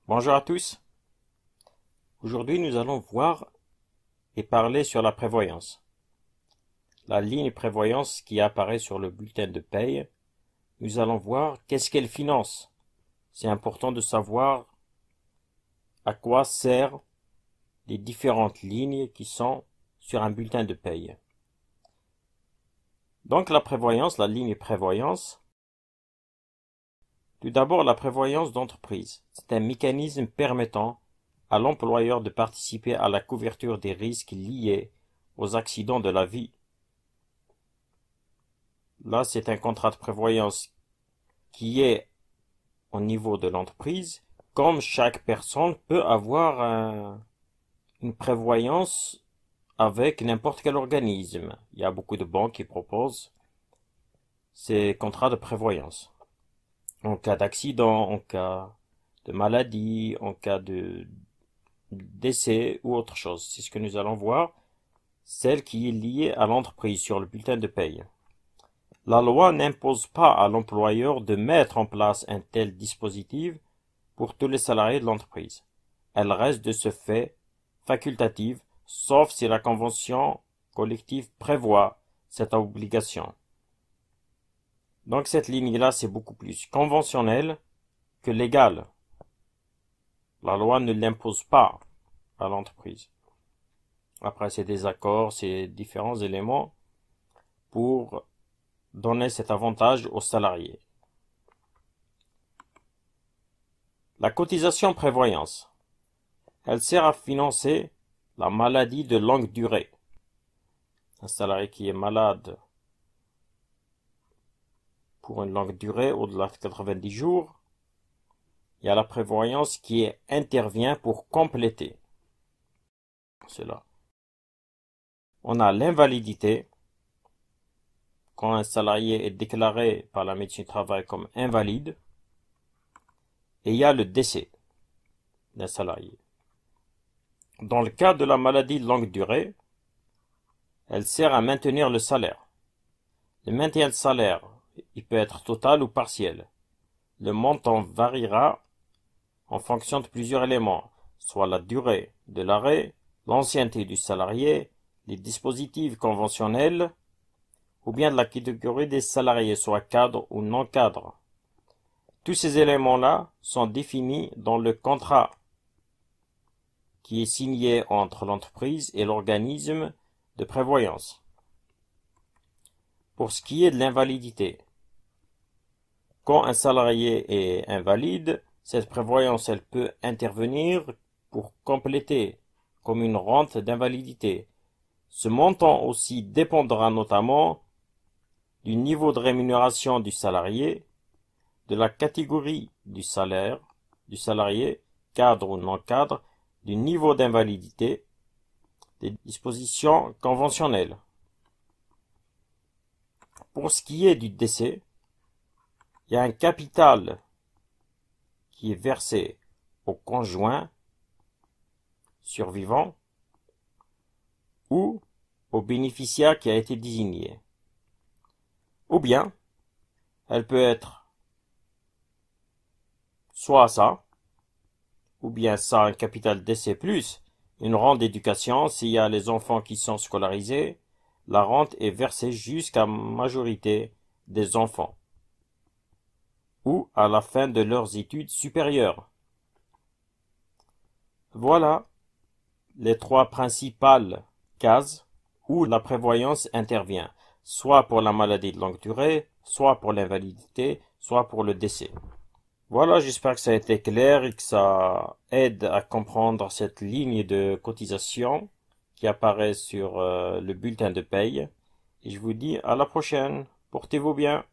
Bonjour à tous. Aujourd'hui, nous allons voir et parler sur la prévoyance. La ligne prévoyance qui apparaît sur le bulletin de paye, nous allons voir qu'est-ce qu'elle finance. C'est important de savoir à quoi servent les différentes lignes qui sont sur un bulletin de paye. Donc la prévoyance, la ligne prévoyance. Tout d'abord, la prévoyance d'entreprise. C'est un mécanisme permettant à l'employeur de participer à la couverture des risques liés aux accidents de la vie. Là, c'est un contrat de prévoyance qui est au niveau de l'entreprise. Comme chaque personne peut avoir une prévoyance avec n'importe quel organisme. Il y a beaucoup de banques qui proposent ces contrats de prévoyance. En cas d'accident, en cas de maladie, en cas de décès ou autre chose. C'est ce que nous allons voir. Celle qui est liée à l'entreprise sur le bulletin de paye. La loi n'impose pas à l'employeur de mettre en place un tel dispositif pour tous les salariés de l'entreprise. Elle reste de ce fait facultative, sauf si la convention collective prévoit cette obligation. Donc cette ligne-là, c'est beaucoup plus conventionnel que légal. La loi ne l'impose pas à l'entreprise. Après, c'est des accords, c'est différents éléments pour donner cet avantage aux salariés. La cotisation prévoyance. Elle sert à financer la maladie de longue durée. Un salarié qui est malade pour une longue durée, au-delà de 90 jours, il y a la prévoyance qui intervient pour compléter cela. On a l'invalidité. Quand un salarié est déclaré par la médecine du travail comme invalide, et il y a le décès d'un salarié. Dans le cas de la maladie de longue durée, elle sert à maintenir le salaire. Le maintien de salaire, il peut être total ou partiel. Le montant variera en fonction de plusieurs éléments, soit la durée de l'arrêt, l'ancienneté du salarié, les dispositifs conventionnels, ou bien de la catégorie des salariés, soit cadre ou non cadre. Tous ces éléments-là sont définis dans le contrat qui est signé entre l'entreprise et l'organisme de prévoyance. Pour ce qui est de l'invalidité, quand un salarié est invalide, cette prévoyance elle peut intervenir pour compléter comme une rente d'invalidité. Ce montant aussi dépendra notamment du niveau de rémunération du salarié, de la catégorie du salaire du salarié, cadre ou non cadre, du niveau d'invalidité, des dispositions conventionnelles. Pour ce qui est du décès, il y a un capital qui est versé au conjoint survivant ou au bénéficiaire qui a été désigné. Ou bien, elle peut être soit ça, ou bien ça, un capital décès plus une rente d'éducation. S'il y a les enfants qui sont scolarisés, la rente est versée jusqu'à majorité des enfants ou à la fin de leurs études supérieures. Voilà les trois principales cases où la prévoyance intervient, soit pour la maladie de longue durée, soit pour l'invalidité, soit pour le décès. Voilà, j'espère que ça a été clair et que ça aide à comprendre cette ligne de cotisation qui apparaît sur le bulletin de paye. Et je vous dis à la prochaine. Portez-vous bien.